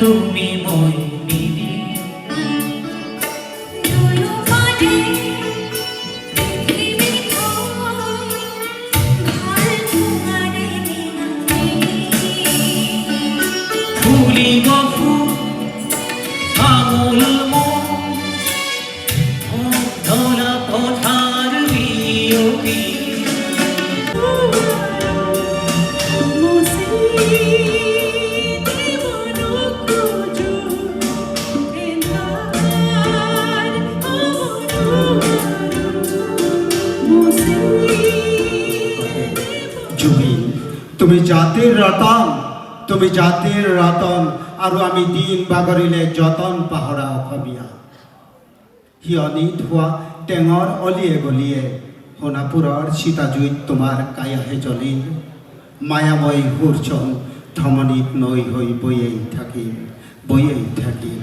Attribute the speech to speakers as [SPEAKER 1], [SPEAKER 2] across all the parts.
[SPEAKER 1] তুমি মই মিলি ফুলিব ফুল আমূল ধরা পথার বিয়োগী
[SPEAKER 2] জুবিন তুমি জাতিৰ ৰতন তুমি জাতিৰ ৰতন আৰু আমি দিন বাগৰিলে যতন পাহৰা অসমীয়া হিয়নিত হোৱা টেঙৰ অলিয়ে গলিয়ে সোণাপুৰৰ সীতাজুইত তোমাৰ কায়াহে জ্বলিল মায়াময় সূৰ্যন ধমনীত নৈ হৈ বৈয়েই থাকিল বৈয়েই থাকিল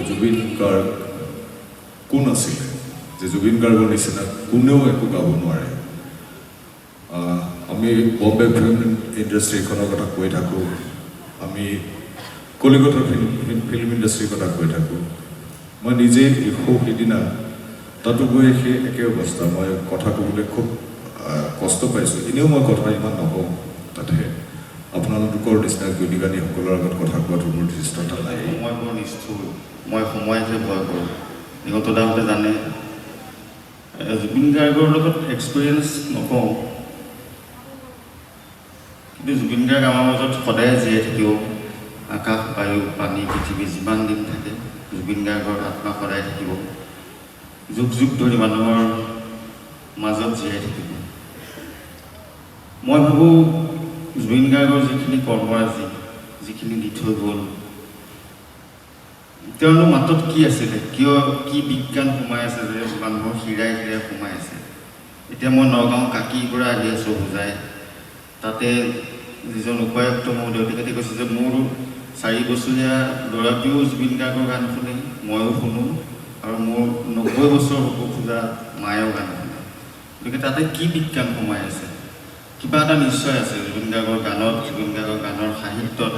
[SPEAKER 3] জুবিন গাৰ্গ কোন আছিলে যে জুবিন গাৰ্গৰ নিচিনা কোনেও একো গাব নোৱাৰে আমি বম্বে ফিল্ম ইণ্ডাষ্ট্ৰীখনৰ কথা কৈ থাকোঁ আমি কলিকতাৰ ফিল্ম ইণ্ডাষ্ট্ৰীৰ কথা কৈ থাকোঁ মই নিজে সিদিনা তাতো গৈ সেই একে অৱস্থা মই কথা ক'বলৈ খুব কষ্ট পাইছোঁ এনেও মই কথা ইমান নকওঁ তাতে আপোনালোকৰ নিচিনা গুণী গানীসকলৰ আগত কথা কোৱাটো মোৰ ধৃষ্টতা নাই
[SPEAKER 4] মই বৰ নিষ্ঠুৰ মই সময়তহে ভয় কৰোঁ নিগত দাহঁতে জানে জুবিন গাৰ্গৰ লগত এক্সপিৰিয়েঞ্চ নকওঁ কিন্তু জুবিন গাৰ্গ আমাৰ মাজত সদায় জীয়াই থাকিব আকাশ বায়ু পানী পৃথিৱী যিমান দিন থাকে জুবিন গাৰ্গৰ আত্মা সদায় থাকিব যুগ যুগ ধৰি মানুহৰ মাজত জীয়াই থাকিব মই ভাবোঁ জুবিন গাৰ্গৰ যিখিনি কৰ্মৰাজি যিখিনি দি থৈ গ'ল তেওঁলোকৰ মাতত কি আছিলে কিয় কি বিজ্ঞান সোমাই আছে যে মানুহৰ হীৰাই হীৰাই সোমাই আছে এতিয়া মই নগাঁও কাকিৰ পৰা আহি আছোঁ বুজাই তাতে যিজন উপায়ুক্ত মহোদয় তেখেতে কৈছে যে মোৰ 4 বছৰীয়া ল'ৰাটোৱেও জুবিন গাৰ্গৰ গান শুনে ময়ো শুনো আৰু মোৰ 90 বছৰ হ'ব খোজা মায়েও গান শুনে গতিকে তাতে কি বিজ্ঞান সোমাই আছে কিবা এটা নিশ্চয় আছে জুবিন গাৰ্গৰ গানত জুবিন গাৰ্গৰ গানৰ সাহিত্যত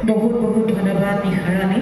[SPEAKER 5] বহুত বহুত ধন্যবাদ নিশাৰাণী।